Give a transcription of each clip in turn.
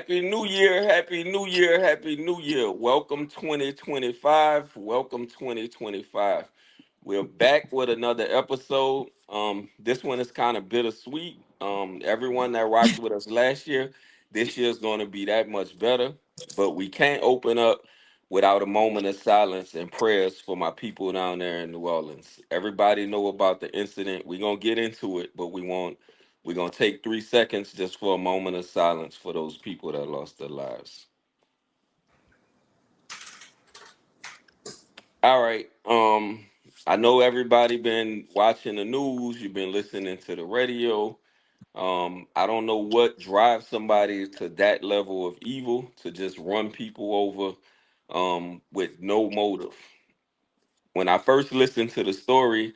Happy New Year, Happy New Year, Happy New Year. Welcome 2025. Welcome 2025. We're back with another episode. This one is kind of bittersweet. Everyone that rocked with us last year, this year's going to be that much better. But we can't open up without a moment of silence and prayers for my people down there in New Orleans. Everybody know about the incident. We're going to get into it, but we're gonna take 3 seconds just for a moment of silence for those people that lost their lives. All right. I know everybody been watching the news, you've been listening to the radio. I don't know what drives somebody to that level of evil to just run people over with no motive. When I first listened to the story,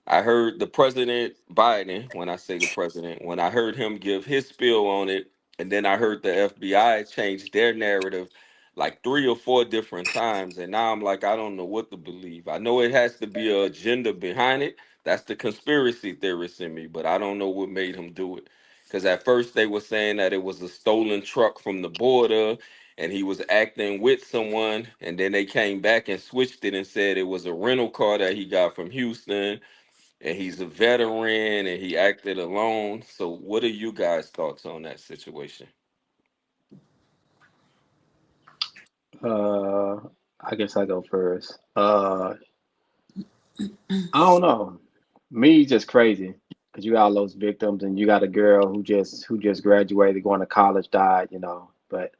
I heard the President Biden, when I say the president, when I heard him give his spiel on it, and then I heard the FBI change their narrative like 3 or 4 different times. And now I'm like, I don't know what to believe. I know it has to be an agenda behind it. That's the conspiracy theorist in me, but I don't know what made him do it. Because at first they were saying that it was a stolen truck from the border and he was acting with someone. And then they came back and switched it and said it was a rental car that he got from Houston and he's a veteran and he acted alone. So what are you guys' thoughts on that situation? Uh, I guess I go first. I don't know. Me, just crazy because you got all those victims, and you got a girl who just graduated, going to college, died. But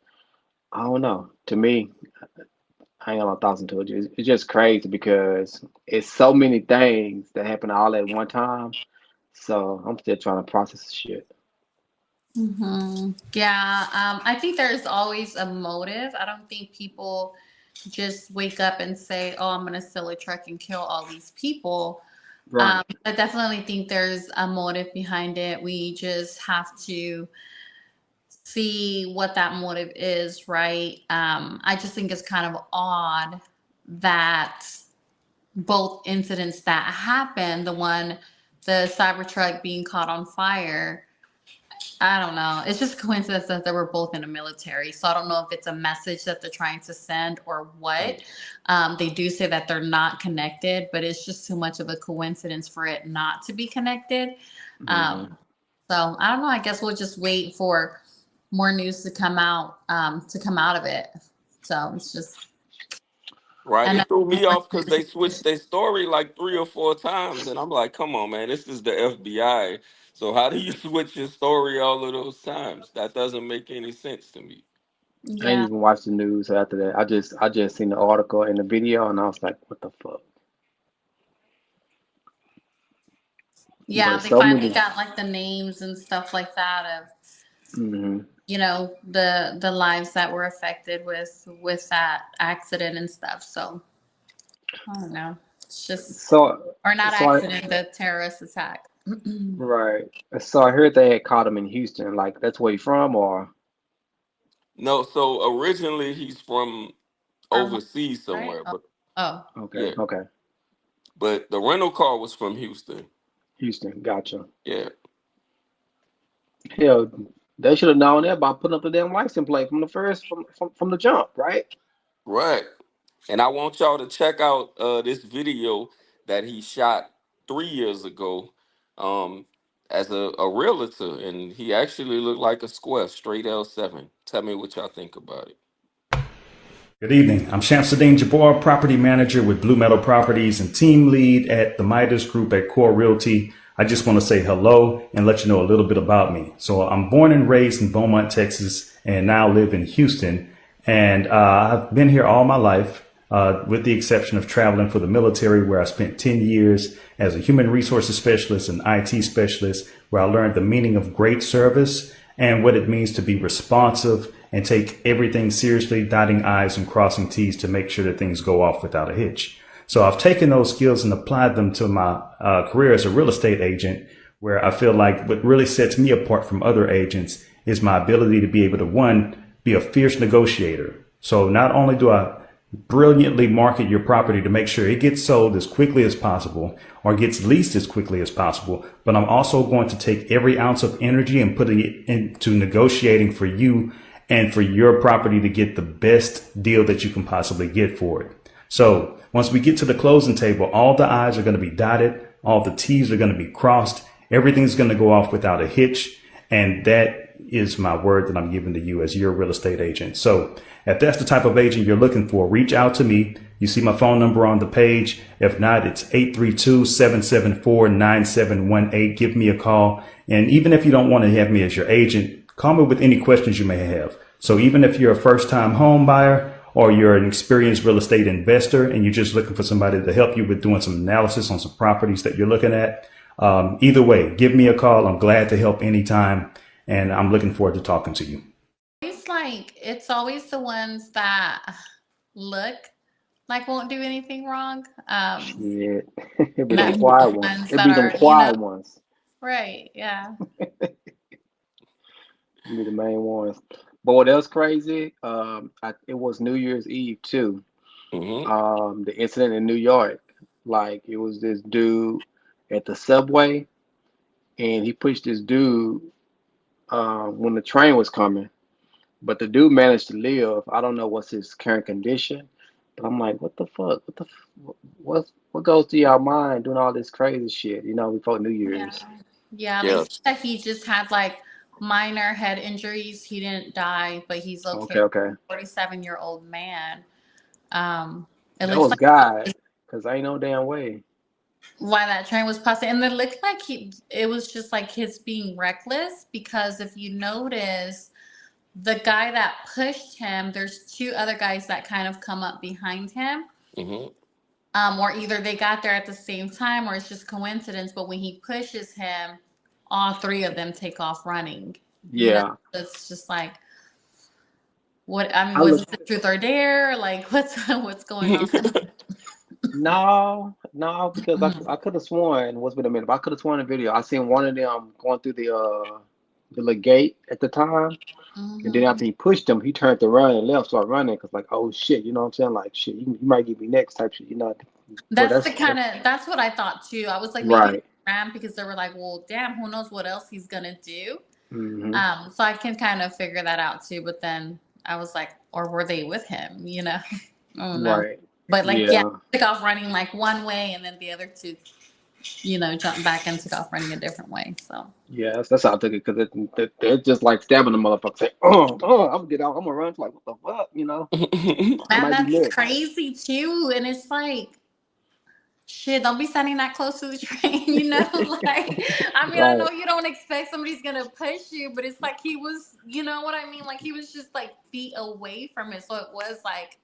I don't know. To me, I ain't got no thoughts into it. It's just crazy because it's so many things that happen all at one time. So I'm still trying to process the shit. Yeah, I think there's always a motive. I don't think people just wake up and say, "Oh, I'm going to steal a truck and kill all these people." Right. I definitely think there's a motive behind it. We just have to see what that motive is, right? I just think it's kind of odd that both incidents that happened, the Cybertruck being caught on fire, I don't know. It's just coincidence that they were both in the military. So I don't know if it's a message that they're trying to send or what. They do say that they're not connected, but it's just too much of a coincidence for it not to be connected. Hmm. Um, so I don't know. I guess we'll just wait for more news to come out of it. So it's just, Right? and It threw me off because they switched their story like 3 or 4 times. And I'm like, come on, man, this is the FBI. So how do you switch your story all of those times? That doesn't make any sense to me. I ain't yeah, even watched the news after that. I just seen the article and the video, and I was like, what the fuck? yeah, But they so finally many. got like the names and stuff like that of Hmm. the lives that were affected with that accident and stuff. So I don't know. It's just So, or not so I accident, the terrorist attack. right. So I heard they had caught him in Houston. Like that's where he from, or No, so originally he's from Vermont, overseas right? somewhere, Oh, but oh, okay, yeah. okay, But the rental car was from Houston. Houston. Gotcha. Yeah. Hell, they should have known that by putting up the damn license plate from the first from the jump, right? Right. And I want y'all to check out this video that he shot 3 years ago um, as a realtor. And he actually looked like a square, straight L7. Tell me what y'all think about it. Good evening. I'm Shamsuddin Jabbar, property manager with Blue Meadow Properties and team lead at the Midas Group at Core Realty. I just want to say hello and let you know a little bit about me. So I'm born and raised in Beaumont, Texas, and now live in Houston. And I've been here all my life, with the exception of traveling for the military, where I spent 10 years as a human resources specialist and IT specialist, where I learned the meaning of great service and what it means to be responsive and take everything seriously, dotting I's and crossing T's to make sure that things go off without a hitch. So I've taken those skills and applied them to my career as a real estate agent, where I feel like what really sets me apart from other agents is my ability to be able to, one, be a fierce negotiator. So not only do I brilliantly market your property to make sure it gets sold as quickly as possible or gets leased as quickly as possible, but I'm also going to take every ounce of energy and putting it into negotiating for you and for your property to get the best deal that you can possibly get for it. So once we get to the closing table, all the I's are going to be dotted. All the T's are going to be crossed. Everything's going to go off without a hitch. And that is my word that I'm giving to you as your real estate agent. So if that's the type of agent you're looking for, reach out to me. You see my phone number on the page. If not, it's 832-774-9718. Give me a call. And even if you don't want to have me as your agent, call me with any questions you may have. So even if you're a first-time home buyer or you're an experienced real estate investor and you're just looking for somebody to help you with doing some analysis on some properties that you're looking at, either way, give me a call. I'm glad to help anytime, and I'm looking forward to talking to you. It's always the ones that look like won't do anything wrong. Shit. It be them That's quiet the ones. ones It that be them are, quiet ones. right. Yeah. It be the main ones. But what else crazy? It was New Year's Eve too. Hmm. The incident in New York. Like it was this dude at the subway, and he pushed this dude when the train was coming. But the dude managed to live. I don't know what's his current condition, but I'm like, what the fuck? What goes through your mind doing all this crazy shit? Before New Yeah. Year's. Yeah. They Yeah. said that he just had like minor head injuries. He didn't die, but he's okay. Okay, okay. 47-year-old man. Um, it That looks was like God, cause ain't no damn way. why that train was passing, and it looked like it was just like his being reckless, because if you notice, the guy that pushed him, there's two other guys that kind of come up behind him. Hmm. Or either they got there at the same time or it's just coincidence, but when he pushes him, all three of them take off running. Yeah, It's just like, what, I mean, I was look. this a truth or dare? Like, what's going on? No, because I Mhm. I could have sworn. What's been a minute? But I could have sworn in the video. I seen one of them going through the little gate at the time, and then Mhm. after he pushed him, he turned to run and left, started running, cause like, oh shit, you know what I'm saying? Like shit, you might get me next type shit. But That's what I thought too. I was like, maybe they right. ran because they were like, well, damn, who knows what else he's gonna do. Hmm. So I can kind of figure that out too. But then I was like, or were they with him? I don't know. Right. But like, yeah, Yeah. took off running like one way, and then the other two, jumped back and took off running a different way. So Yeah. That's how I took it, cause they're just like stabbing the motherfucker. Say, I'm gonna get out. I'm gonna run. It's like, what the fuck? I man, might be that's next. crazy too. And it's like, shit, don't be standing that close to the train, Like, I mean, I Right. know you don't expect somebody's gonna push you, but it's like he was, you know what I mean? Like he was just like feet away from it, so it was like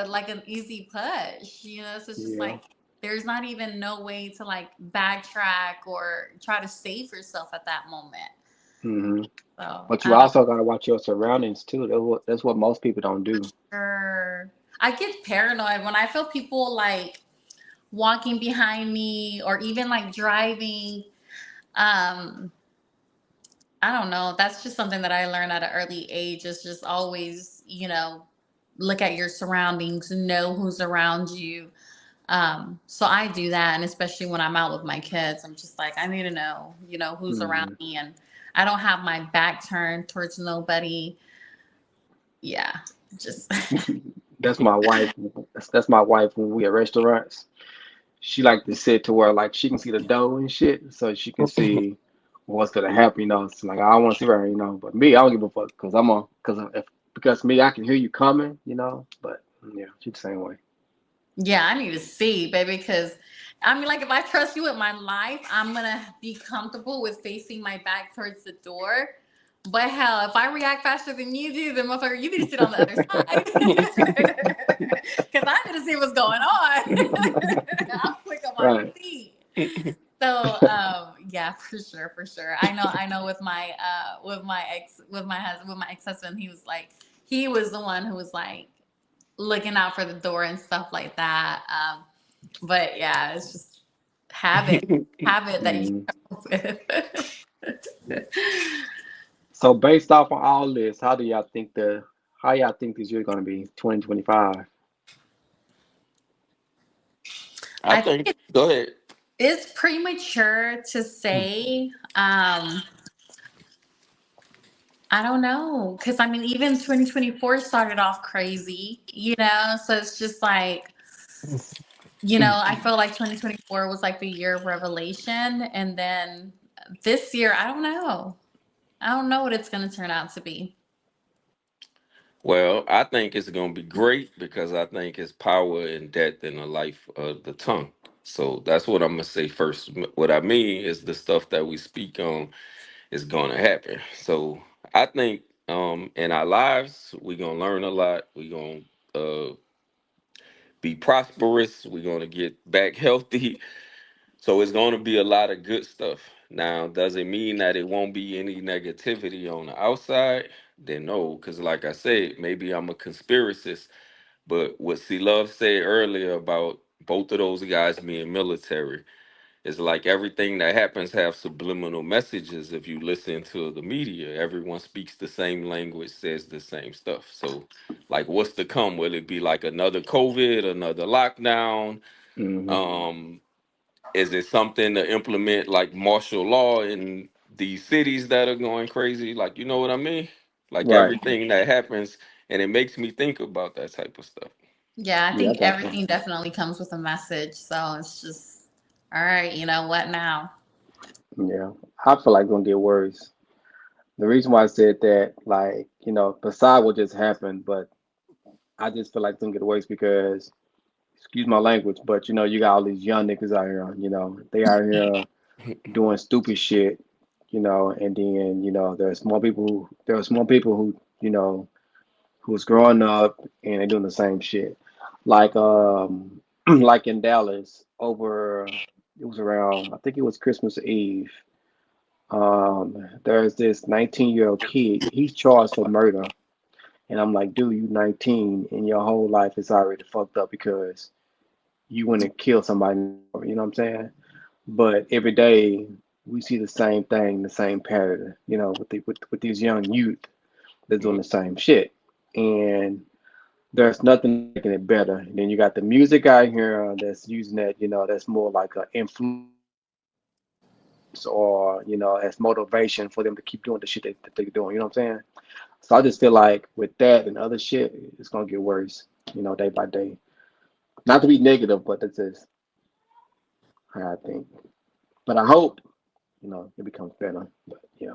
like an easy push, So it's just Yeah. like there's not even no way to like backtrack or try to save yourself at that moment. Hmm. So But you I don't. also gotta watch your surroundings too. That's what most people don't do. Sure. I get paranoid when I feel people like walking behind me or even like driving. Um, I don't know. That's just something that I learned at an early age, is just always, look at your surroundings, know who's around you. So I do that. And especially when I'm out with my kids, I'm just like, I need to know, who's around Hmm. me. And I don't have my back turned towards nobody. Yeah. Just, That's my wife. That's my wife when we at restaurants. She like to sit to where like she can see the dough and shit, so she can see what's gonna happen. It's like I don't want to see her, But me, I don't give a fuck because because me, I can hear you coming, But yeah, she's the same way. yeah, I need to see, baby, because I mean, like, if I trust you with my life, I'm gonna be comfortable with facing my back towards the door. But hell, if I react faster than you do, then motherfucker, you need to sit on the other side. Because I need to see what's going on. I'm quick on my Right. feet. So, yeah, for sure, for sure. I know. With my ex-husband, he was the one who was like looking out for the door and stuff like that. But yeah, it's just habit that you Mhm. come with. So based off on all this, how y'all think this year gonna be 2025? I I think think. Go ahead. it's premature to say. I don't know. Because, I mean, even 2024 started off crazy, So it's just like, I feel like 2024 was like the year of revelation. And then this year, I don't know. I don't know what it's going to turn out to be. Well, I think it's gonna be great because I think it's power and depth in the life of the tongue. So that's what I'm gonna say first. What I mean is the stuff that we speak on is gonna happen. So I think in our lives we're gonna learn a lot. We're gonna be prosperous. We're gonna get back healthy. So it's gonna be a lot of good stuff. Now, does it mean that it won't be any negativity on the outside? Then no, because like I said, maybe I'm a conspiracist. But what C Love said earlier about both of those guys being military is like everything that happens have subliminal messages if you listen to the media. Everyone speaks the same language, says the same stuff. So like what's to come? Will it be like another COVID, another lockdown? Hmm. Um, is it something to implement like martial law in these cities that are going crazy? Like, you know what I mean? Like Right. everything that happens, and it makes me think about that type of stuff. Yeah, I Yeah, I think got you. everything definitely comes with a message. So it's just, all right, what now? Yeah, I feel like it's gonna get worse. The reason why I said that, like, beside what just happened, but I just feel like it's gonna get worse because, excuse my language, but you got all these young niggas out here, they out here doing stupid shit, and then, there's more people who, who's growing up and they're doing the same shit. Like, like in Dallas over, it was around, I think it was Christmas Eve. There's this 19-year-old kid. He's charged for murder, and I'm like, dude, you 19, and your whole life is already fucked up because you went and killed somebody. You know what I'm saying? But every day we see the same thing, the same pattern. With these young youth, they're doing the same shit, and there's nothing making it better. And then you got the music out here that's using that, that's more like an influence or as motivation for them to keep doing the shit that they're doing. You know what I'm saying? So I just feel like with that and other shit, it's gonna get worse, day by day. Not to be negative, but that's just how I think. But I hope, it becomes better. But yeah.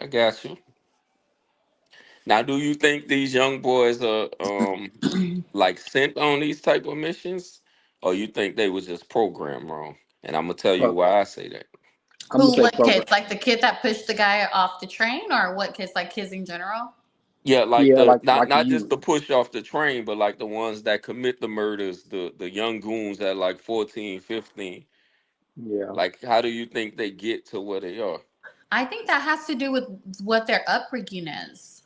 I got you. Now, do you think these young boys are like sent on these type of missions, or you think they was just programmed wrong? And I'm gonna tell you Pro why I say that. I'm gonna Who, say what program. kids? Like the kid that pushed the guy off the train, or what kids? Like kids in general? Yeah, like Yeah, the not like the not just youth. the push off the train, but like the ones that commit the murders, the young goons at like 14, 15. Yeah. Like, how do you think they get to where they are? I think that has to do with what their upbringing is.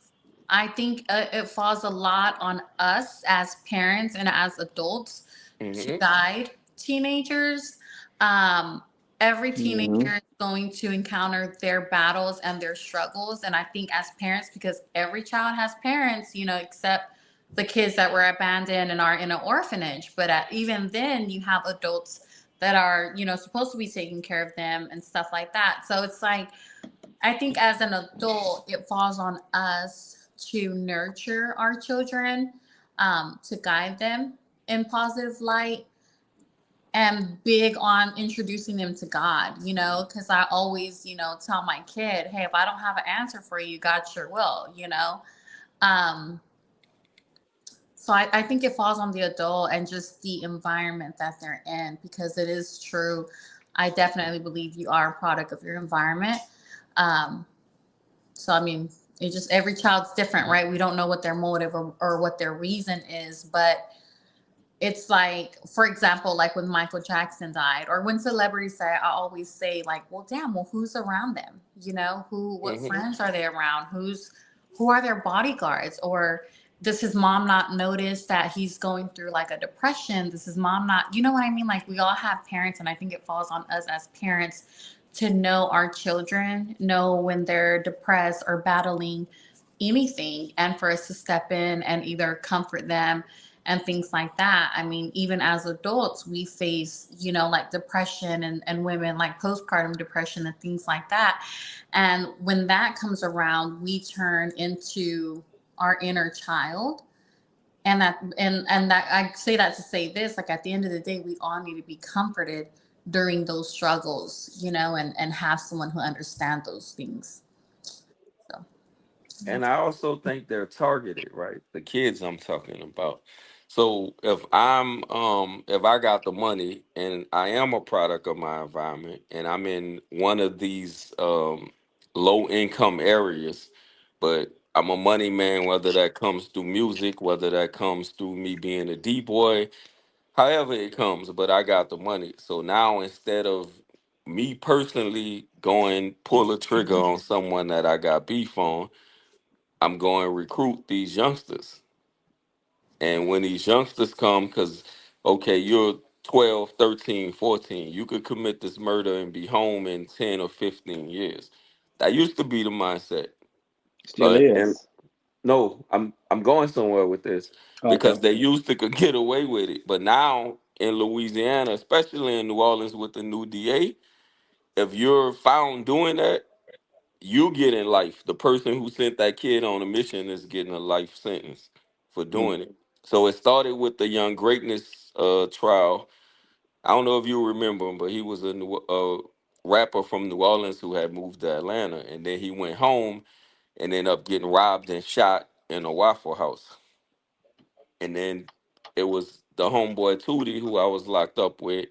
I think it falls a lot on us as parents and as adults to Hmm. guide teenagers. Um, every Hmm. teenager is going to encounter their battles and their struggles. And I think as parents, because every child has parents, except the kids that were abandoned and are in an orphanage. But even then, you have adults that are, supposed to be taking care of them and stuff like that. So it's like, I think as an adult, it falls on us to nurture our children, to guide them in positive light, and big on introducing them to God, because I always, tell my kid, hey, if I don't have an answer for you, God sure will. Um, so I think it falls on the adult and just the environment that they're in, because it is true. I definitely believe you are a product of your environment. Um, So I mean, it just every child's different, right? We don't know what their motive or what their reason is, but it's like, for example, like when Michael Jackson died, or when celebrities die, I always say like, well, damn, well, who's around them? What Hmm. friends are they around? Who are their bodyguards? Or does his mom not notice that he's going through like a depression? Does his mom not, you know what I mean? Like we all have parents, and I think it falls on us as parents to know our children, know when they're depressed or battling anything, and for us to step in and either comfort them and things like that. I mean, even as adults, we face, like depression, and women like postpartum depression and things like that. And when that comes around, we turn into our inner child. And that I say that to say this, like at the end of the day, we all need to be comforted during those struggles, and have someone who understands those things. So And I also think they're targeted, right? The kids I'm talking about. So if I got the money and I am a product of my environment and I'm in one of these low income areas, but I'm a money man, whether that comes through music, whether that comes through me being a D boy, however it comes, but I got the money. So now instead of me personally going pull a trigger on someone that I got beef on, I'm going to recruit these youngsters. And when these youngsters come, because, okay, you're 12, 13, 14, you could commit this murder and be home in 10 or 15 years. That used to be the mindset. Still And is. no, I'm going somewhere with this Okay. because they used to could get away with it. But now in Louisiana, especially in New Orleans with the new DA, if you're found doing that, you get in life. The person who sent that kid on a mission is getting a life sentence for Mm. doing it. So it started with the Young Greatness trial. I don't know if you remember him, but he was a rapper from New Orleans who had moved to Atlanta, and then he went home and ended up getting robbed and shot in a Waffle House. And then it was the homeboy Tootie who I was locked up with,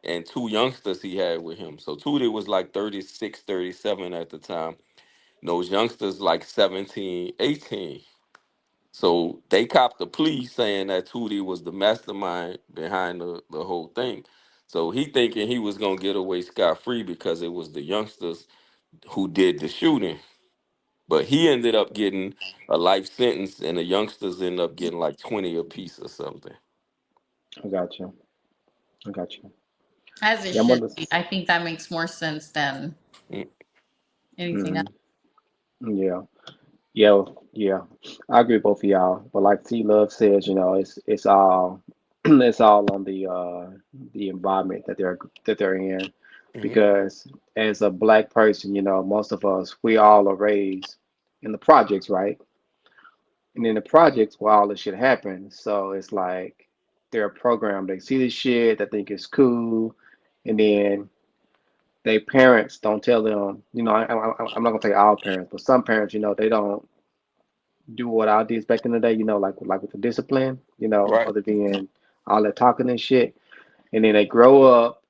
and two youngsters he had with him. So Tootie was like 36, 37 at the time. Those youngsters like 17, 18. So they copped the plea saying that Tootie was the mastermind behind the whole thing. So he thinking he was gonna get away scot free because it was the youngsters who did the shooting. But he ended up getting a life sentence and the youngsters ended up getting like 20 apiece or something. I got you. I got you. as it Yeah, I'm should on be, this. I think that makes more sense than Mm, anything else. Mm, yeah. Yeah. Yeah. I agree with both of y'all. But like T Love says, it's all it's all on the environment that they're in. mhm. Because as a black person, most of us, we all are raised in the projects, right? And in the projects where all this shit happens. So it's like they're programmed. They see this shit, they think it's cool, and then they parents don't tell them. I'm not gonna say all parents, but some parents, they don't do what I did back in the day. Like with the discipline. Right. Other than all that talking and shit, and then they grow up.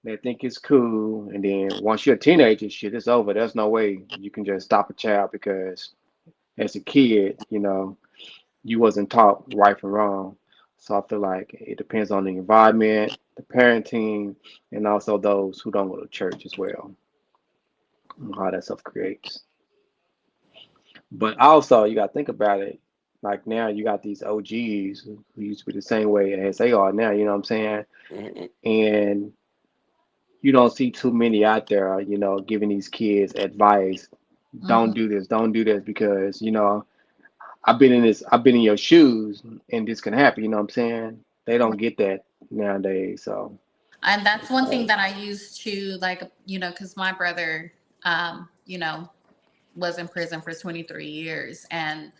They think it's cool, and then once you're a teenager, shit, it's over. There's no way you can just stop a child because as a kid, you wasn't taught right from wrong. So I feel like it depends on the environment, the parenting, and also those who don't go to church as well, and how that stuff creates. But also, you got to think about it. Like now, you got these OGs who used to be the same way as they are now. You know what I'm saying? Mhm. And you don't see too many out there, giving these kids advice. Hmm. Don't do this because I've been in your shoes and this can happen, you know what I'm saying? They don't get that nowadays, so And that's it's one thing crazy. that I used to like, because my brother, was in prison for 23 years. And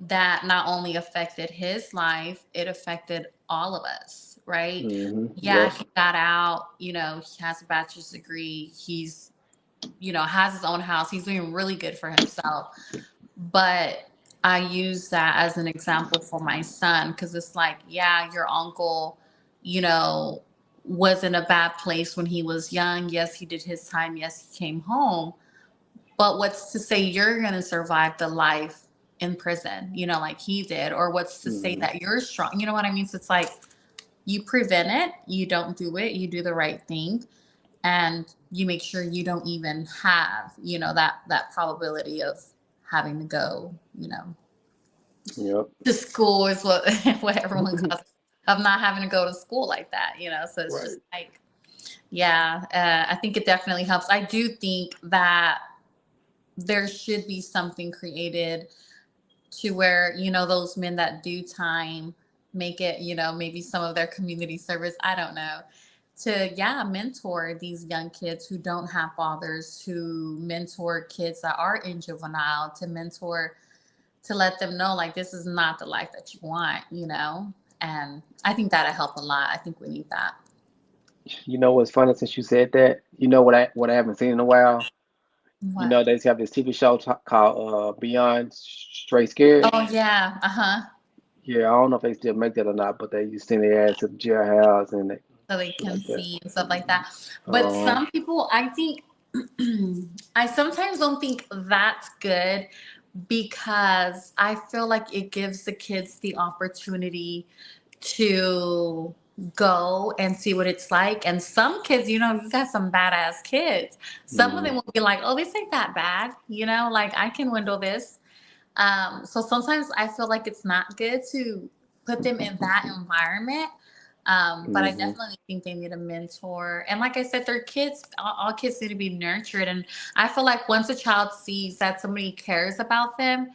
that not only affected his life, it affected all of us, right? Yeah, Yep. he got out, he has a bachelor's degree. He's, has his own house. He's doing really good for himself. But I use that as an example for my son because it's like, yeah, your uncle, you know, was in a bad place when he was young. Yes, he did his time. Yes, he came home, but what's to say you're going to survive the life in prison, like he did? Or what's to say hmm that you're strong? You know what I mean? So it's like you prevent it, you don't do it, you do the right thing, and you make sure you don't even have, that probability of having to go, Yep. to school is what what everyone calls it, of not having to go to school like that, So it's just Right. like, yeah, I think it definitely helps. I do think that there should be something created to where those men that do time, make it, maybe some of their community service. I don't know. To, yeah, mentor these young kids who don't have fathers, to mentor kids that are in juvenile, to mentor, to let them know, like, this is not the life that you want. And I think that'll help a lot. I think we need that. You know what's funny since you said that? You know what I haven't seen in a while? You What? know, they used to have this TV show called Beyond Straight Scared. Oh, yeah. Uh-huh. Yeah, I don't know if they still make that or not, but they used to send their ass to the jailhouse and So they shit can like that. see and stuff like that. But Uh, some people, I think, I sometimes don't think that's good, because I feel like it gives the kids the opportunity to go and see what it's like. And some kids, you got some badass kids. Some of them mm, will be like, oh, this ain't that bad. Like, I can handle this. So sometimes I feel like it's not good to put them in that environment. But I hmm. definitely think they need a mentor. And like I said, they're kids. All kids need to be nurtured. And I feel like once a child sees that somebody cares about them,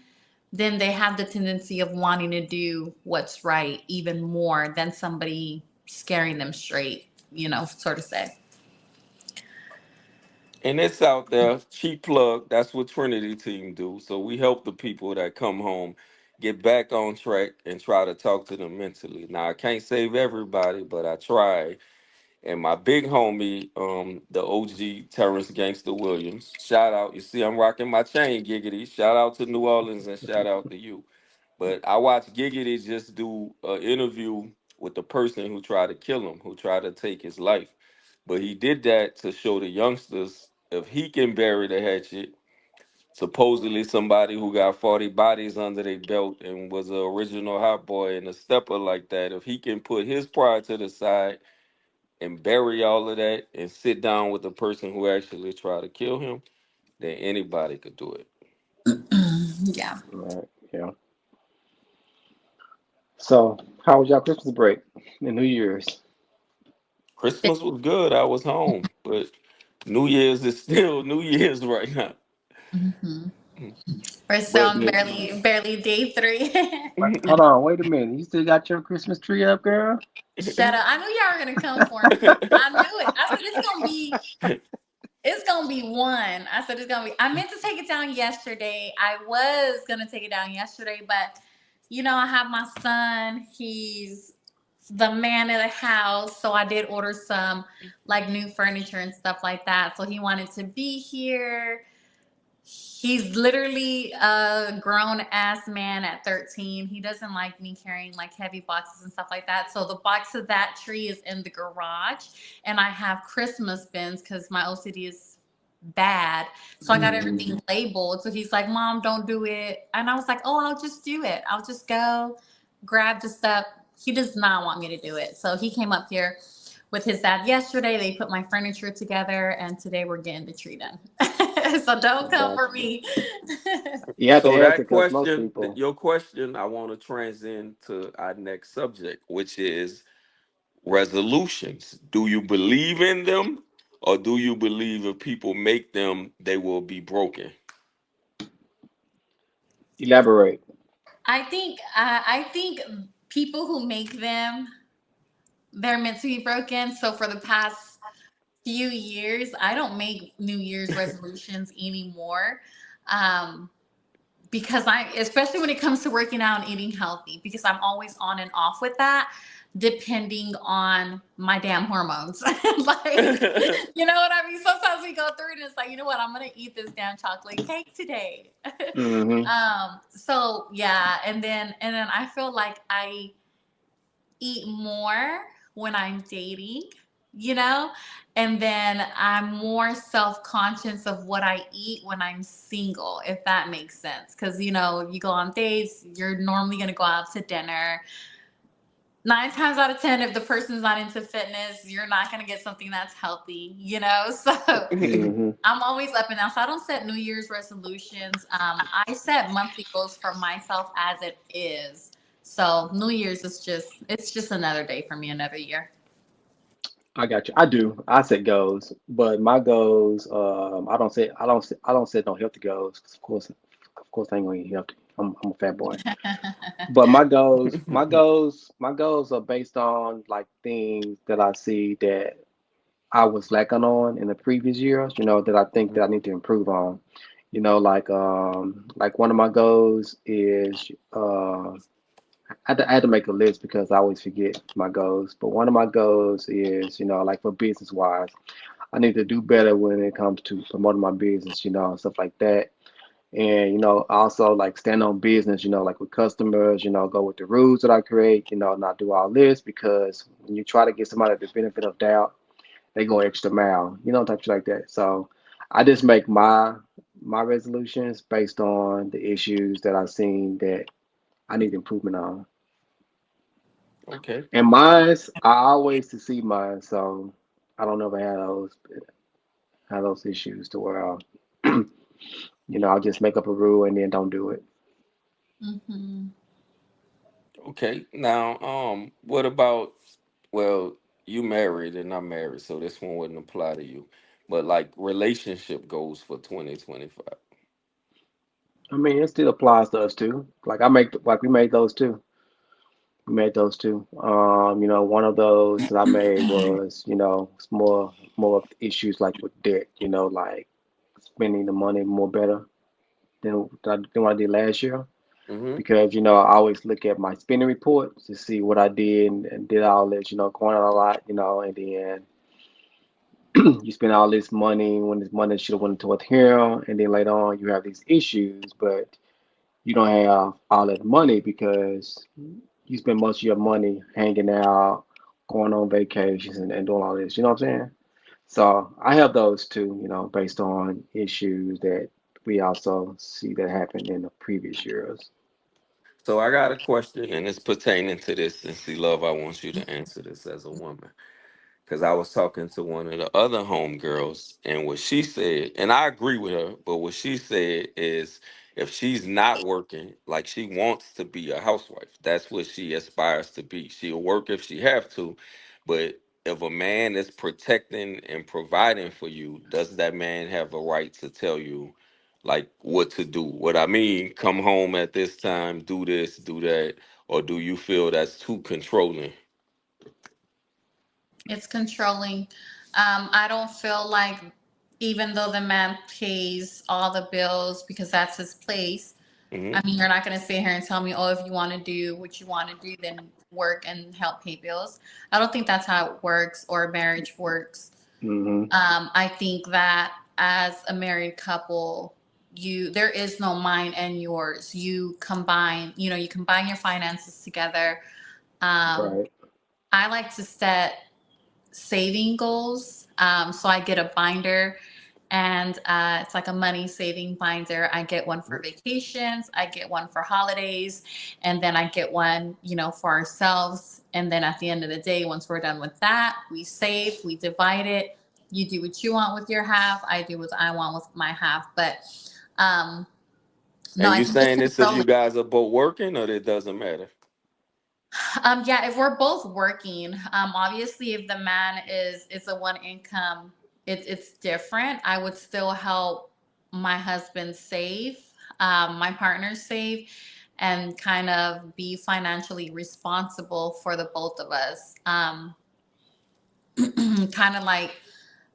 then they have the tendency of wanting to do what's right even more than somebody scaring them straight, sort of say. And it's out there. Cheap plug. That's what Trinity Team do. So we help the people that come home get back on track and try to talk to them mentally. Now I can't save everybody, but I try. And my big homie, the OG Terrence Gangster Williams. Shout out. You see, I'm rocking my chain, Giggity. Shout out to New Orleans and shout out to you. But I watched Giggity just do an interview with the person who tried to kill him, who tried to take his life. But he did that to show the youngsters if he can bury the hatchet, supposedly somebody who got 40 bodies under their belt and was an original hot boy and a stepper like that, if he can put his pride to the side and bury all of that and sit down with the person who actually tried to kill him, then anybody could do it. Yeah. Right, yeah. So, how was y'all Christmas break and New Year's? Christmas was good. I was home, but New Year's is still New Year's right now. Hmm. We're still But on barely day 3. Hold on, wait a minute. You still got your Christmas tree up, girl? Shut up. I knew y'all were gonna come for me. I knew it. I said it's gonna be one. I said it's gonna be. I meant to take it down yesterday. I was gonna take it down yesterday, but I have my son. He's the man of the house, so I did order some like new furniture and stuff like that. So he wanted to be here. He's literally a grown ass man at 13. He doesn't like me carrying like heavy boxes and stuff like that. So the box of that tree is in the garage, and I have Christmas bins because my OCD is bad. So I got Hmm. everything labeled. So he's like, Mom, don't do it. And I was like, oh, I'll just do it. I'll just go grab the stuff. He does not want me to do it. So he came up here with his dad yesterday. They put my furniture together, and today we're getting the tree done. So don't come for Gotcha. me. You have to so ask that it because most question, people, your question, I want to transcend to our next subject, which is resolutions. Do you believe in them, or do you believe if people make them, they will be broken? elaborate. I think people who make them, they're meant to be broken. So for the past few years, I don't make New Year's resolutions anymore. Um, because especially when it comes to working out and eating healthy, because I'm always on and off with that, depending on my damn hormones. Like, you know what I mean? Sometimes we go through it and it's like, you know what? I'm going to eat this damn chocolate cake today. Hmm. So yeah. And then I feel like I eat more when I'm dating, you know? And then I'm more self conscious of what I eat when I'm single, if that makes sense. Because, you go on dates, you're normally going to go out to dinner. 9 times out of 10, if the person's not into fitness, you're not going to get something that's healthy. So Hmm. I'm always up and down. So I don't set New Year's resolutions. I set monthly goals for myself as it is. So New Year's is it's just another day for me, another year. I got you. I do. I set goals, but my goals, I don't set no healthy goals. 'Cause of course, I ain't gonna eat healthy. I'm a fat boy. But my goals are based on like things that I see that I was lacking on in the previous years, that I think that I need to improve on. Like one of my goals is I had to make a list because I always forget my goals. But one of my goals is, like for business wise, I need to do better when it comes to promoting my business, and stuff like that. And, also like stand on business, like with customers, go with the rules that I create, not do all this because when you try to get somebody the benefit of doubt, they go extra mile, type shit like that. So I just make my resolutions based on the issues that I've seen that I need improvement on. Okay. And mine's I always to see mine, so I don't ever have those issues to where I'll just make up a rule and then don't do it. Hmm. Okay. Now, what about, well, you married and I'm married, so this one wouldn't apply to you. But like relationship goals for 2025. I mean, it still applies to us too. Like we made those too. We made those too. One of those that I made was, it's more of issues like with debt, like spending the money more better than what I did last year. Mm-hmm. Because I always look at my spending reports to see what I did and did all this, going out a lot, and then you spend all this money when this money should have went toward here, and then later on you have these issues, but you don't have all that money because you spend most of your money hanging out, going on vacations, and doing all this. You know what I'm saying? So I have those too, based on issues that we also see that happened in the previous years. So I got a question, and it's pertaining to this. And see, love, I want you to answer this as a woman. Because I was talking to one of the other homegirls, and what she said, and I agree with her, but what she said is if she's not working, like she wants to be a housewife, that's what she aspires to be. She'll work if she have to, but if a man is protecting and providing for you, does that man have a right to tell you like what to do? What I mean, come home at this time, do this, do that, or do you feel that's too controlling? It's controlling. I don't feel like, even though the man pays all the bills because that's his place, Hmm. I mean, you're not going to sit here and tell me, oh, if you want to do what you want to do, then work and help pay bills. I don't think that's how it works or marriage works. Hmm. I think that as a married couple, there is no mine and yours. You combine your finances together. Um, Right. I like to set saving goals. So I get a binder, and it's like a money saving binder. I get one for vacations, I get one for holidays, and then I get one, for ourselves. And then at the end of the day, once we're done with that, we save, we divide it. You do what you want with your half, I do what I want with my half. But um, no, And I you think it's saying this if you controlling. guys are both working, or it doesn't matter? Yeah, if we're both working, obviously if the man is a one income, it's different. I would still help my husband save, my partner save, and kind of be financially responsible for the both of us. Kind of like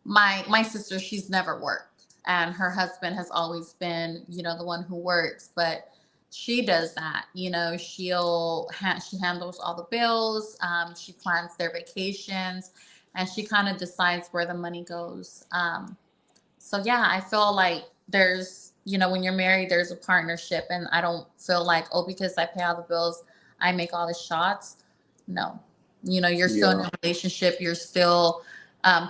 my sister, she's never worked, and her husband has always been, the one who works. But she does that, she handles all the bills, she plans their vacations, and she kind of decides where the money goes. So yeah, I feel like when you're married, there's a partnership, and I don't feel like, oh, because I pay all the bills, I make all the shots. No, you're still in Yeah. a relationship, you're still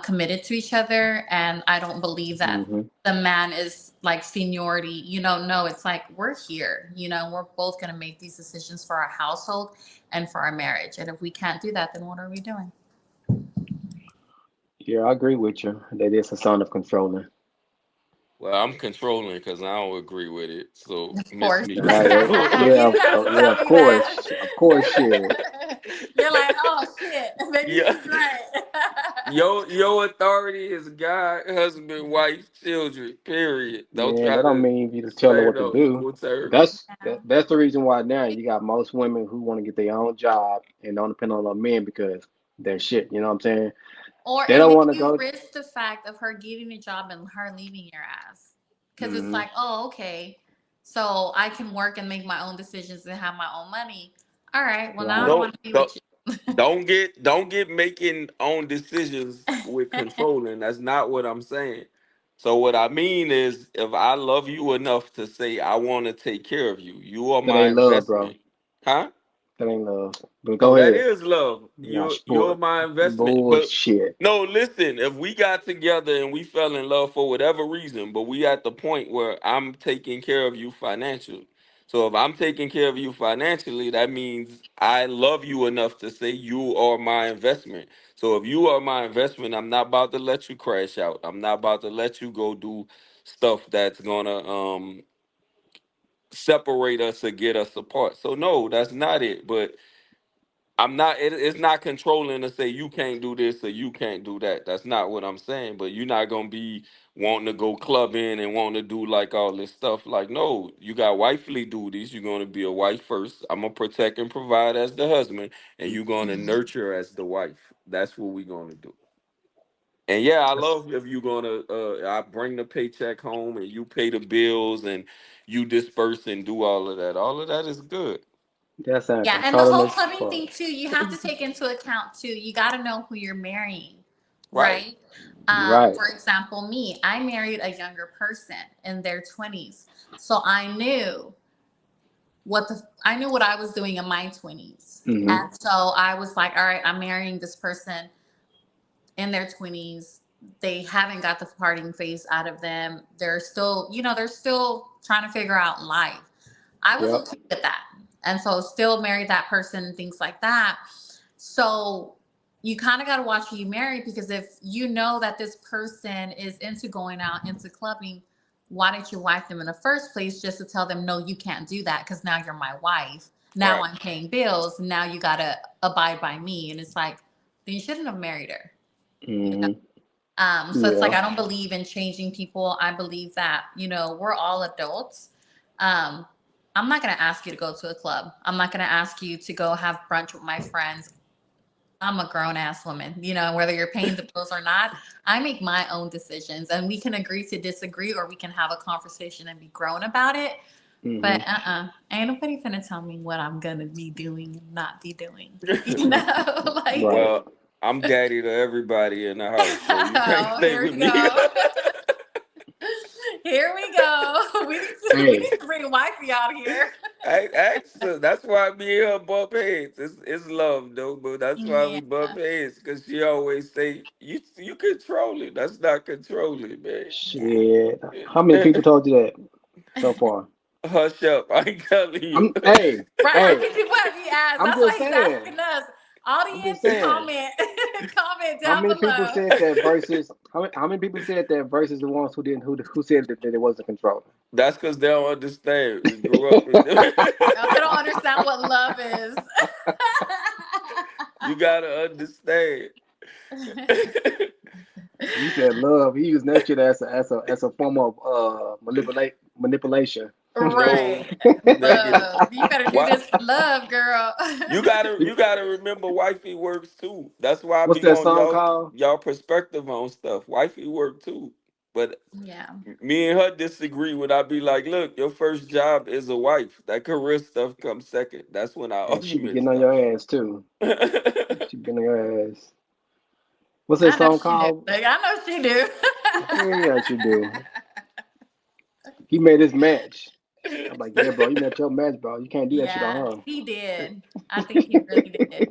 committed to each other, and I don't believe that Hmm. the man is like seniority. No, it's like we're here. We're both gonna make these decisions for our household and for our marriage, and if we can't do that, then what are we doing? Yeah, I agree with you. That is a sign of controlling. Well, I'm controlling because I don't agree with it. So Of Miss course. Meeks. Yeah, yeah, yeah, You have to yeah. tell Of me that. course, of course, shit. You're like, oh shit, maybe Yeah, she's right. Your authority is God, husband, wife, children. Period. Don't Man, try that don't to mean you to tell her say what it to on do. equal terms. That's the reason why now you got most women who want to get their own job and don't depend on other men because they're shit. You know what I'm saying? Or They and don't then want to you go. risk the fact of her getting a job and her leaving your ass. Because it's Mm, like, oh, okay, so I can work and make my own decisions and have my own money. All right, well now I don't right. want No, to be with you. don't get making own decisions with controlling. That's not what I'm saying. So what I mean is, if I love you enough to say I want to take care of you, you are That my ain't love, bro. investment, huh? That ain't love. But No, go that ahead. is love. Nah, You're sport. my investment. But Bullshit. no, listen, if we got together and we fell in love for whatever reason, but we at the point where I'm taking care of you financially. So if I'm taking care of you financially, that means I love you enough to say you are my investment. So if you are my investment, I'm not about to let you crash out. I'm not about to let you go do stuff that's gonna separate us or get us apart. So no, that's not it. But I'm not. It's not controlling to say you can't do this or you can't do that. That's not what I'm saying. But you're not gonna be wanting to go clubbing and wanting to do like all this stuff. Like, no, you got wifely duties. You're gonna be a wife first. I'm gonna protect and provide as the husband, and you're gonna Mhm. nurture as the wife. That's what we're gonna do. And yeah, I That's love if you're gonna. I bring the paycheck home and you pay the bills and you disperse and do all of that. All of that is good. that sounds Yeah, and the controlling whole as clubbing fuck. thing too, you have to take into account too. You got to know who you're marrying, Right. right? Right. For example, me, I married a younger person in their 20s, so I knew what I was doing in my 20s, Hmm. and so I was like, all right, I'm marrying this person in their 20s. They haven't got the parting phase out of them. They're still, they're still trying to figure out life. I was Yep. okay with that. And so still married that person and things like that. So you kind of got to watch who you marry, because if you know that this person is into going out, into clubbing, why didn't you wife them in the first place, just to tell them, no, you can't do that because now you're my wife. Now Right. I'm paying bills. Now you got to abide by me. And it's like, then you shouldn't have married her. You know? Hmm. So it's like, Yeah. I don't believe in changing people. I believe that, we're all adults. Um, I'm not going to ask you to go to a club. I'm not going to ask you to go have brunch with my friends. I'm a grown ass woman, whether you're paying the bills or not. I make my own decisions, and we can agree to disagree, or we can have a conversation and be grown about it. Hmm. But ain't nobody finna tell me what I'm gonna be doing and not be doing. You know, like, Right. Well, I'm daddy to everybody in the house, so you can't oh, stay here with we me. go. Here we go. We Hey, need to bring wifey out here. That's why me and her bump heads. It's love though, but that's why Yeah. we bump heads because she always say you control it. That's not controlling, man. Yeah. shit. How many people told you that so far? Hush up! I ain't telling you. Hey, Right. How hey. many people have you asked? I'm That's why just he's saying. asking us. I'm just Audience, saying. comment. Comment How down many people below. said that versus how many people said that versus the ones who didn't who said that it wasn't controlling? That's because they don't understand. We grew up in. Oh, they don't understand what love is. You gotta understand. You said love. He using that shit as a form of manipulation. No, Right. negative. Love. You better do What? this for love, girl. You gotta remember wifey works too. That's why I What's be that on song called? y'all perspective on stuff. Wifey work too. But Yeah. me and her disagree when I be like, look, your first job is a wife. That career stuff comes second. That's when our And she be argument getting on your starts. ass too. She be getting on your ass. What's that I know song she do. called? Like, I know she do. Hell yeah, she do. He made his match. I'm like, yeah, bro, you met your match, bro. You can't do that shit Yeah, on he did. I think he really did.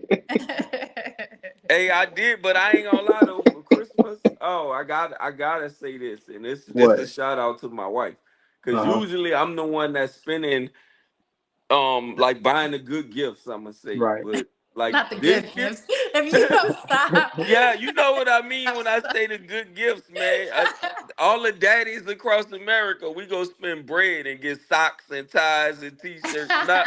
Hey, I did, but I ain't gonna lie though. For Christmas, oh, I gotta say this, and this What? a shout out to my wife, because Uh huh. usually I'm the one that's spending like buying the good gifts. I'm gonna say, Right. but like Not the this good year, gifts. If you don't stop. Yeah, you know what I mean when I say the good gifts, man. All the daddies across America, we go spend bread and get socks and ties and t-shirts. Nah.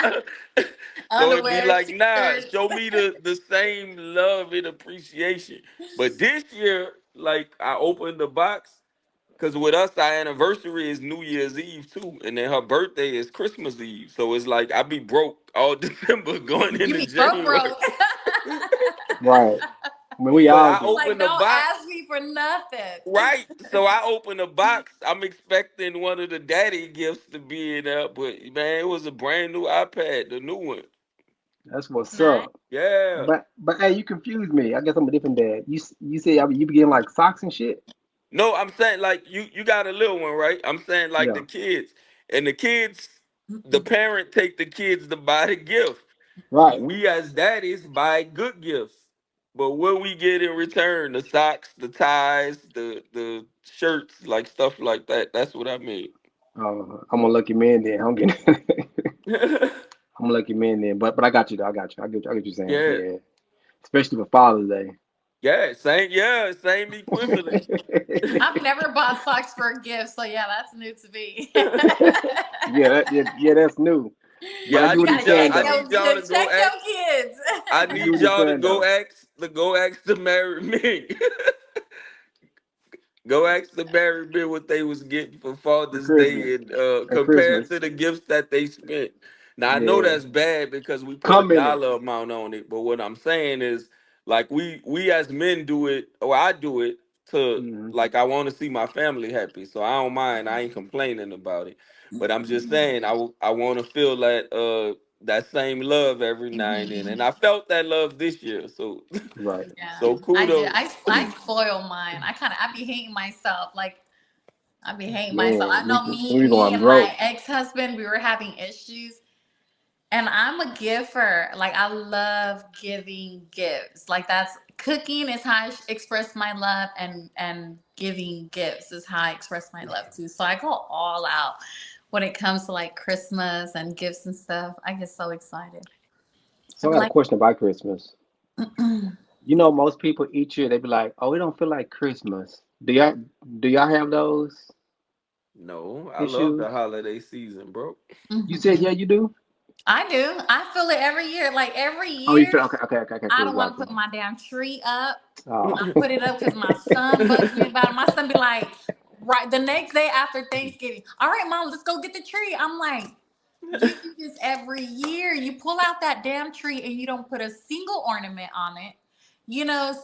So it'd be Underwear, like, nah, t-shirts. show me the same love and appreciation. But this year, like I opened the box, because with us, our anniversary is New Year's Eve too, and then her birthday is Christmas Eve. So it's like I be broke all December going You into be broke, January. broke. Right. I mean, we But all I do. Like, opened the don't box, ask me for nothing. right? So I opened the box. I'm expecting one of the daddy gifts to be in there, but man, it was a brand new iPad, the new one. That's what's Nice. up. Yeah. But hey, you confused me. I guess I'm a different dad. You say you be getting like socks and shit. No, I'm saying like you got a little one, right? I'm saying like Yeah. the kids. And the kids, the parent take the kids to buy the gift. Right. We as daddies buy good gifts. But what we get in return, the socks, the ties, the shirts, like stuff like that. That's what I mean. I'm a lucky man then. I'm getting. I'm a lucky man then. But I got you though. I got you. I get you saying. Yeah. Yeah. Especially for Father's Day. Yeah, same equivalent. I've never bought socks for a gift, so yeah, that's new to me. Yeah, that's new. But I Yeah, get what he's saying I though. need y'all to go Check ask. your kids. I I get need what he's y'all to saying though. go ask to marry me. Go ask the married men what they was getting for For Father's Christmas Day and and compared Christmas. to the gifts that they spent. Now I know Yeah. that's bad because we put a Come in it. dollar amount on it, but what I'm saying is like we as men do it, or I do it to Hmm. like I want to see my family happy, so I don't mind. I ain't complaining about it, but I'm just saying I want to feel that same love every now and I felt that love this year. So Right. Yeah, so I do. kudos. I spoil mine. I be hating myself. Like I be hating myself. I Man, know we me going and my broke. ex-husband, we were having issues. And I'm a giver. Like I love giving gifts. Like that's cooking is how I express my love, and giving gifts is how I express my love too. So I go all out when it comes to like Christmas and gifts and stuff. I get so excited. I So I be got a like, question about Christmas. Most people each year they be like, "Oh, we don't feel like Christmas." Do y'all have those No, I love the issues? holiday season, bro. You said yeah, mm-hmm. you do. I do. I feel it every year. Like every Oh, you year, feel okay, I cool, don't want got to you. put my damn tree up. Oh, I put it up because my son bugs me about it. My son be like, right the next day after Thanksgiving, all right, mom, let's go get the tree. I'm like, you do this every year. You pull out that damn tree and you don't put a single ornament on it.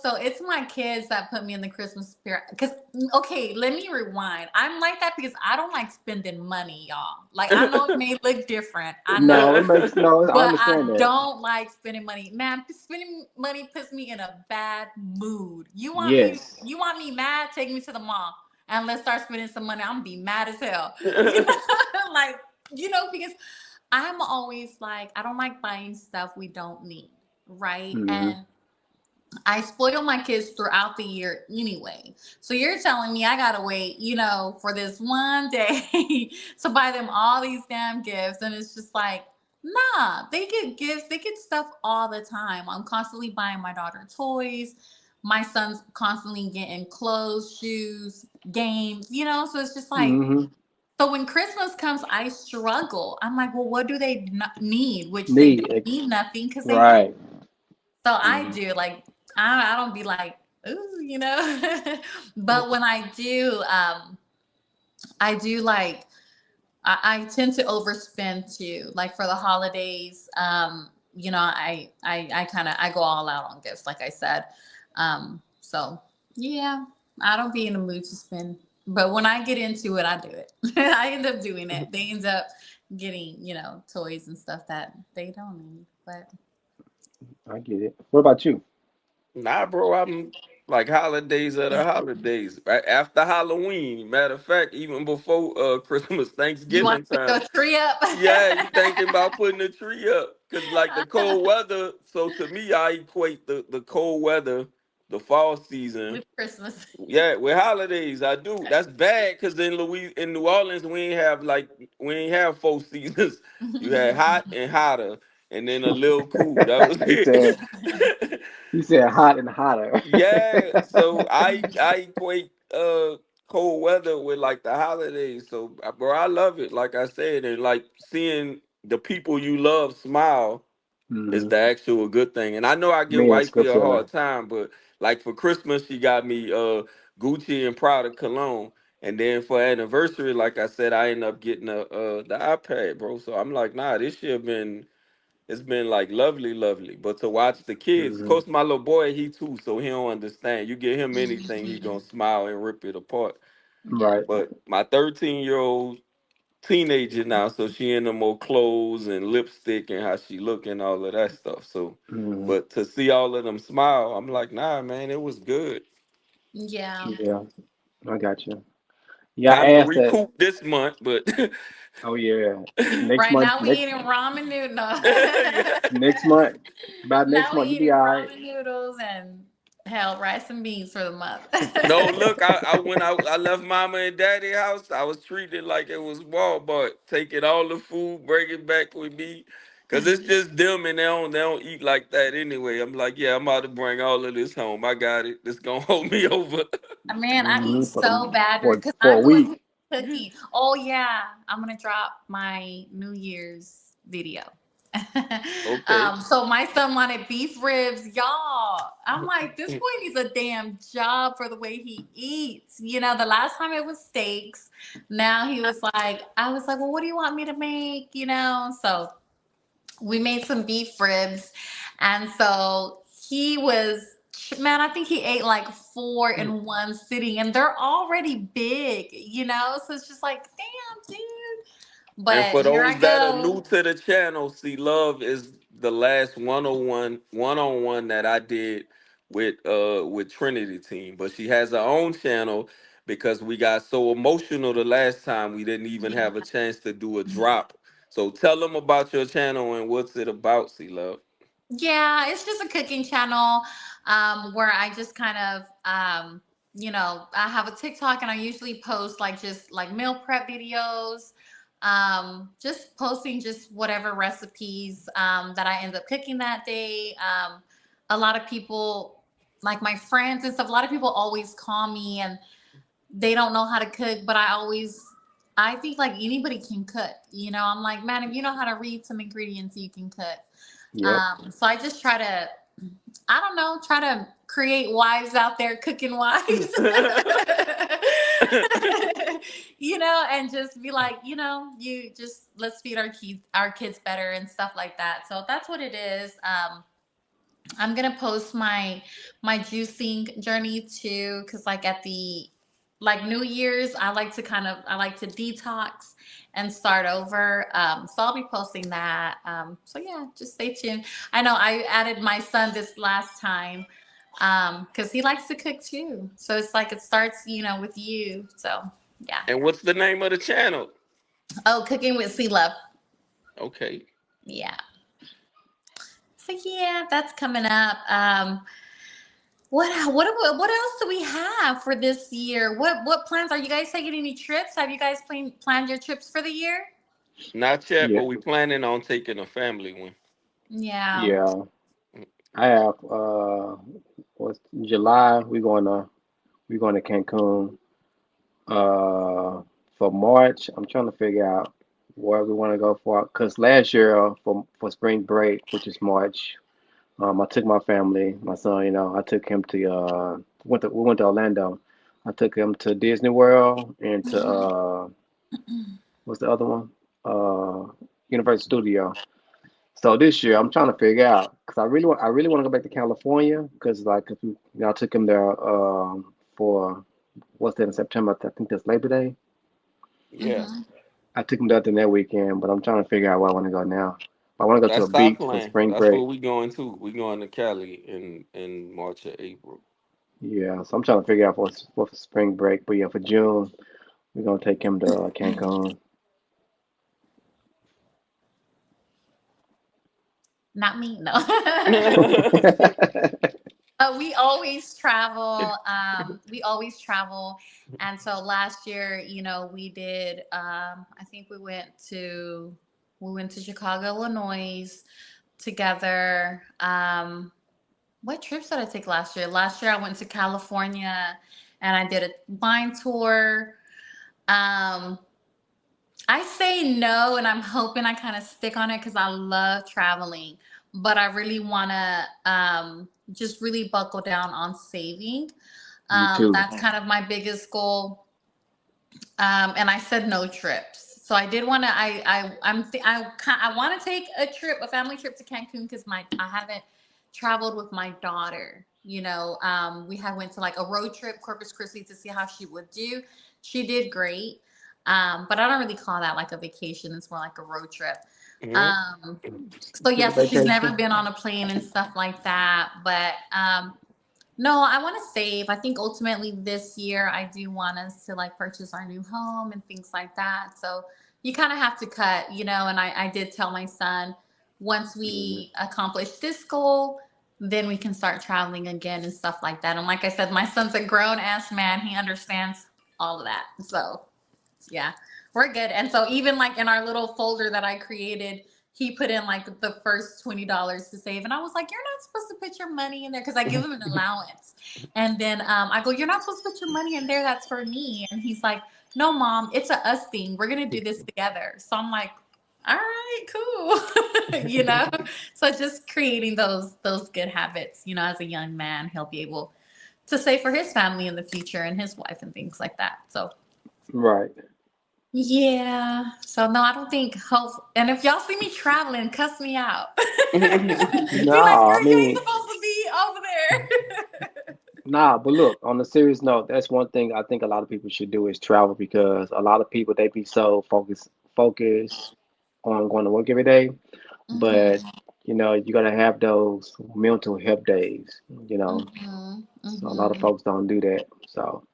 So it's my kids that put me in the Christmas spirit. Because, okay, let me rewind. I'm like that because I don't like spending money, y'all. Like, I know it may look different. I know. no, it makes no. I But understand I that. don't like spending money. Man, spending money puts me in a bad mood. Yes. You want me mad? Take me to the mall and let's start spending some money. I'm gonna be mad as hell. You know, like, because I'm always like, I don't like buying stuff we don't need, right? Hmm. And I spoil my kids throughout the year anyway. So you're telling me I gotta wait, for this one day to buy them all these damn gifts. And it's just like, nah, they get gifts, they get stuff all the time. I'm constantly buying my daughter toys. My son's constantly getting clothes, shoes, games, so it's just like, Hmm. so when Christmas comes, I struggle. I'm like, well, what do they need? Which they Need don't need nothing because they have. right. So I Hmm. do like I don't be like ooh. But when I do like I tend to overspend too. Like for the holidays, I kind of I go all out on gifts, like I said. So yeah, I don't be in the mood to spend, but when I get into it, I do it. I end up doing it. They end up getting toys and stuff that they don't need, but. I get it. What about you? Nah, bro, I'm like holidays are the holidays. Right after Halloween. Matter of fact, even before Christmas, You want Thanksgiving to put time. your tree up? Yeah, you thinking about putting the tree up. Cause like the cold weather, so to me I equate the cold weather, the fall season. With Christmas. Yeah, with holidays, I do. That's bad because in New Orleans, we ain't have 4 seasons. You had hot and hotter, and then a little cool. That was He said it. he said hot and hotter. Yeah, so I equate cold weather with like the holidays. So bro, I love it. Like I said, and like seeing the people you love smile is Hmm. the actual good thing. And I know I give Me and wifey Script a Seller. hard time, but like for Christmas she got me Gucci and Prada cologne. And then for anniversary, like I said, I end up getting the iPad, bro. So I'm like, nah, this year been it's been like lovely, lovely. But to watch the kids, of Hmm. course, my little boy, he too, so he don't understand. You get him anything, he gonna Mhm. smile and rip it apart. Yeah. Right. But my 13-year-old teenager now, so she in the more clothes and lipstick and how she look and all of that stuff. So, Hmm. but to see all of them smile, I'm like, nah, man, it was good. Yeah. Yeah, I got you. Yeah, I Time to asked that. recoup this month, but Oh yeah, next Right month, now we eating ramen noodles. No. yeah. next month, about next Now we month, you be eating all right. ramen noodles and hell rice and beans for the month. No, look, I when I left mama and daddy house, I was treated like it was Walmart, taking all the food, bring it back with me. Cause it's just them and they don't eat like that anyway. I'm like, yeah, I'm about to bring all of this home. I got it. This gonna hold me over. Man, I eat Hmm. For so the bad because for a I'm the one week. who's cooking. Oh yeah, I'm gonna drop my New Year's video. Okay. So my son wanted beef ribs, y'all. I'm like, this boy needs a damn job for the way he eats. The last time it was steaks. Now he was like, I was like, well, what do you want me to make? So we made some beef ribs, and so he was, man, I think he ate like four in one sitting, and they're already big. So it's just like, damn, dude. And But for here those I that are go. new to the channel, see, love is the last one-on-one that I did with Trinity Team. But she has her own channel because we got so emotional the last time we didn't even Yeah. have a chance to do a drop. So tell them about your channel and what's it about, see, love. Yeah, it's just a cooking channel, where I just kind of, I have a TikTok and I usually post like just like meal prep videos, just posting just whatever recipes that I end up cooking that day. A lot of people, like my friends and stuff, a lot of people always call me and they don't know how to cook, but I think like anybody can cook. I'm like, man, if you know how to read some ingredients, you can cook. Yep. So I just try to, I don't know, try to create wives out there, cooking wives. And just be like, you just let's feed our kids better and stuff like that. So that's what it is. I'm gonna post my juicing journey too, because like at the like New Year's, I like to detox and start over. So I'll be posting that. So yeah, just stay tuned. I know I added my son this last time, because he likes to cook too. So it's like it starts, with you. So yeah. And what's the name of the channel? Oh, cooking with Sea Love. Okay. Yeah. So yeah, that's coming up. What else do we have for this year? What plans are you guys taking? Any trips? Have you guys planned your trips for the year? Not yet, Yeah. but we planning on taking a family one. Yeah. Yeah. I have what's July we going to Cancun. For March, I'm trying to figure out where we want to go for. Cause last year for spring break, which is March, I took my family, my son. I took him to we went to Orlando. I took him to Disney World and to Mhm. what's the other one? Uh, Universal Studio. So this year, I'm trying to figure out because I really want to go back to California because like if I took him there for what's that in September? I think that's Labor Day. Yeah. Mhm. I took him there that weekend, but I'm trying to figure out where I want to go now. I want to go to a That's beach for Southland. spring That's where break. we going to. We going to Cali in March or April. Yeah, so I'm trying to figure out for spring break. But yeah, for June, we're gonna take him to Cancun. Not me, no. We always travel. We always travel, and so last year, we did. I think we went to Chicago, Illinois. together. What trips did I take last year? Last year I went to California and I did a wine tour. Um, I say no, and I'm hoping I kind of stick on it because I love traveling, but I really want to just really buckle down on saving. Me too. That's kind of my biggest goal. And I said no trips. So I did want to. I want to take a trip, a family trip to Cancun because my I haven't traveled with my daughter. We had went to like a road trip, Corpus Christi, to see how she would do. She did great, but I don't really call that like a vacation. It's more like a road trip. Mhm. Um, so Still yeah, a so she's never vacation. been on a plane and stuff like that. But no, I want to save. I think ultimately this year I do want us to like purchase our new home and things like that. So you kind of have to cut, and I did tell my son once Mhm. we accomplish this goal, then we can start traveling again and stuff like that. And like I said, my son's a grown ass man. He understands all of that. So yeah, we're good. And so even like in our little folder that I created, he put in like the first $20 to save, and I was like, "You're not supposed to put your money in there," because I give him an allowance, and then I go, "You're not supposed to put your money in there. That's for me." And he's like, "No, mom, it's a us thing. We're gonna do this together." So I'm like, "All right, cool," So just creating those good habits, as a young man, he'll be able to save for his family in the future and his wife and things like that. So Right. yeah. So no, I don't think hope. And if y'all see me traveling, cuss me out. Be like, Nah, I girl, you ain't mean, supposed to be over there. nah, but look, on a serious note, that's one thing I think a lot of people should do is travel because a lot of people they be so focused on going to work every day, but Mhm. you're gonna have those mental health days, you know. Mhm. So a lot of Mhm. folks don't do that. So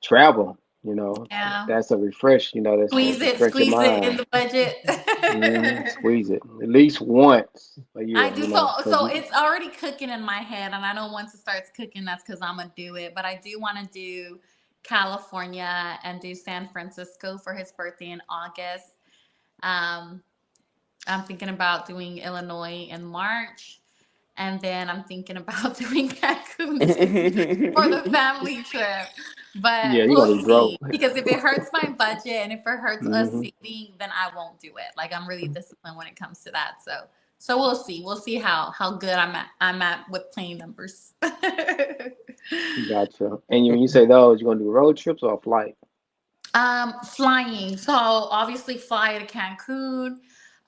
travel, Yeah. that's a refresh, that's refresh your Squeeze it in mind. the budget. Squeeze it at least once a I year, do so because so it's already cooking in my head, and I know once it starts cooking, that's because I'm gonna do it. But I do want to do California and do San Francisco for his birthday in August. Um, I'm thinking about doing Illinois in March. And then I'm thinking about doing Cancun too for the family trip. But yeah, you're we'll gonna be broke. see. Because if it hurts my budget and if it hurts us hmm saving, then I won't do it. Like I'm really disciplined when it comes to that. So we'll see. We'll see how good I'm at with playing numbers. Gotcha. And when you say those, you're gonna do road trips or a flight? Flying. So obviously fly to Cancun.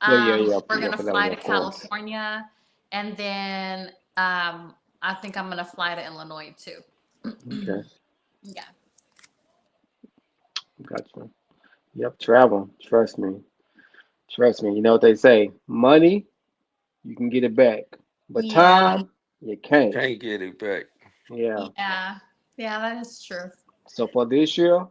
Oh yeah, yeah, We're yeah, gonna for that one, fly to of course. California, and then I think I'm gonna fly to Illinois too. Okay, Yeah. gotcha. Yep, travel. Trust me. Trust me. You know what they say? Money, you can get it back, but Yeah. time, you can't. Can't get it back. Yeah. Yeah. Yeah, that is true. So for this year,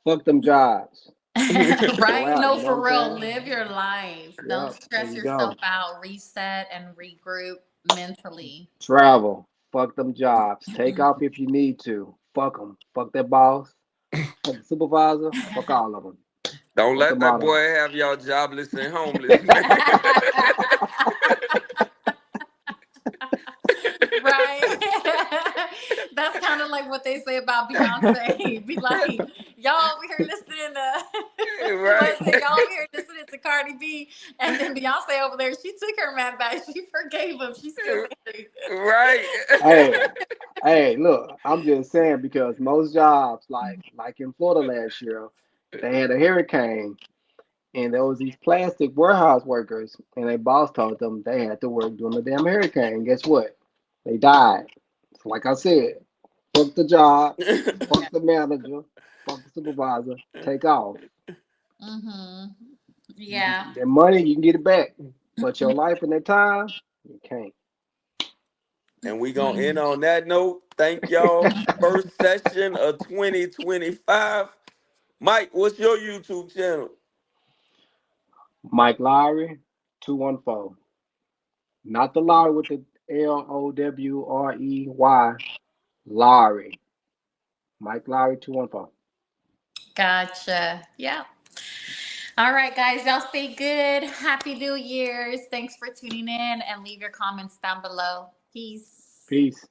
fuck them jobs. Go Right? out. No, You know what for I'm real. saying? Live your life. Don't Yep. There stress you yourself go. out. Reset and regroup mentally. Travel. Fuck them jobs. Take off if you need to. Fuck them. Fuck that boss. Fuck the supervisor. Fuck all of them. Don't What's the let that motto? boy have y'all jobless and homeless, man. Right? That's kind of like what they say about Beyonce. Be like, y'all over here listening to Right. what is it? Y'all over here listening to Cardi B, and then Beyonce over there, she took her man back. She forgave him. She's still married. Right. Hey, hey, look, I'm just saying because most jobs, like in Florida last year, they had a hurricane and there was these plastic warehouse workers, and their boss told them they had to work during the damn hurricane. Guess what? They died. So like I said, fuck the job, Yeah. fuck the manager, fuck the supervisor, take off. Mm-hmm. Yeah. Their money, you can get it back, but your life and that time, you can't. And we gonna end on that note. Thank y'all. First session of 2025. Mike, what's your YouTube channel? Mike Lowry, 214. Not the Lowry with the Lowry. Lowry. Mike Lowry, 214. Gotcha. Yeah. All right, guys, y'all stay good. Happy New Year's. Thanks for tuning in and leave your comments down below. Peace. Peace.